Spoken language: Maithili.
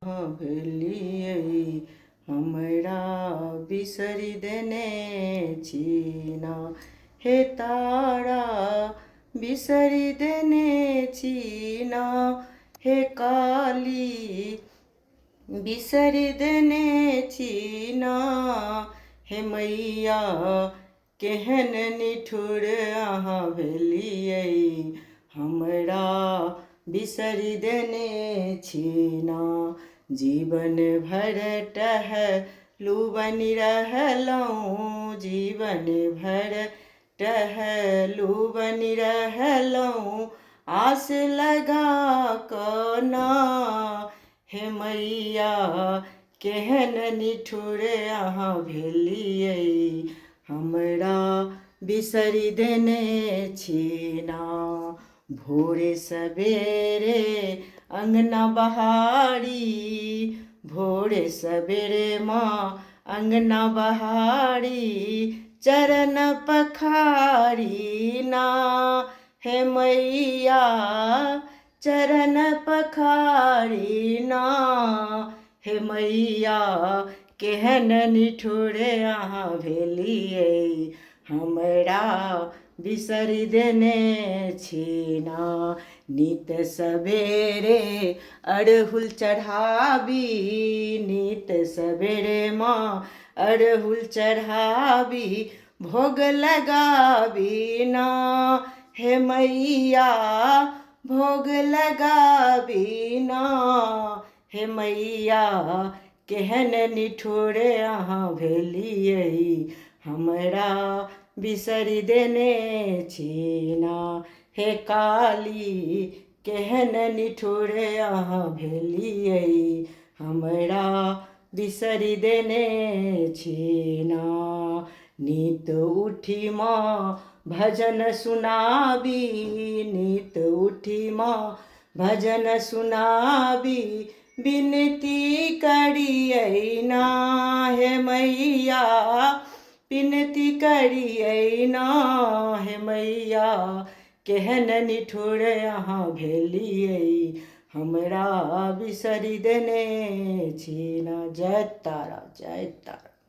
भेलियै हमरा बिसरि देने छी ना। हे तारा बिसरि देने छी ना। हे काली बिसरि देने छी ना। हे मैया केहन निठुर अहाँ भेलियै हमरा बिसरि देने छी ना। जीवन भर टहलू बनि रहलहुँ, जीवन भर टहलू बनि रहलहुँ, आस लगा कऽ ना। हे मैया केहन निठुर अहाँ भेलियै हमरा बिसरि देने छी ना। भोरे सबेरे अंगना बहारी, भोरे सबेरे माँ अंगना बहारी, चरण पखारी ना। हे मैया चरण पखारी ना। हे मैया केहन निठुर अहाँ भेलियै हमरा बिसरि देने छी ना। नित सबेरे अड़हुल चढ़ाबी, नित सबेरे माँ अड़हुल चढ़ाबी, भोग लगाबी ना। हे मैया भोग लगाबी ना। हे मैया केहन निठुर अहाँ भेलियै हमरा बिसरि देने छी ना। हे काली केहन निठुर अहाँ भेलियै हमरा बिसरि देने छी ना। नित उठी माँ भजन सुनाबी, नित उठी माँ भजन सुनाबी, विनती करियै ना। हे मैया विनती करियै ना। हे मैया केहन निठुर अहाँ भेलियै हमरा बिसरि देने छी ना। जय तारा जय तारा।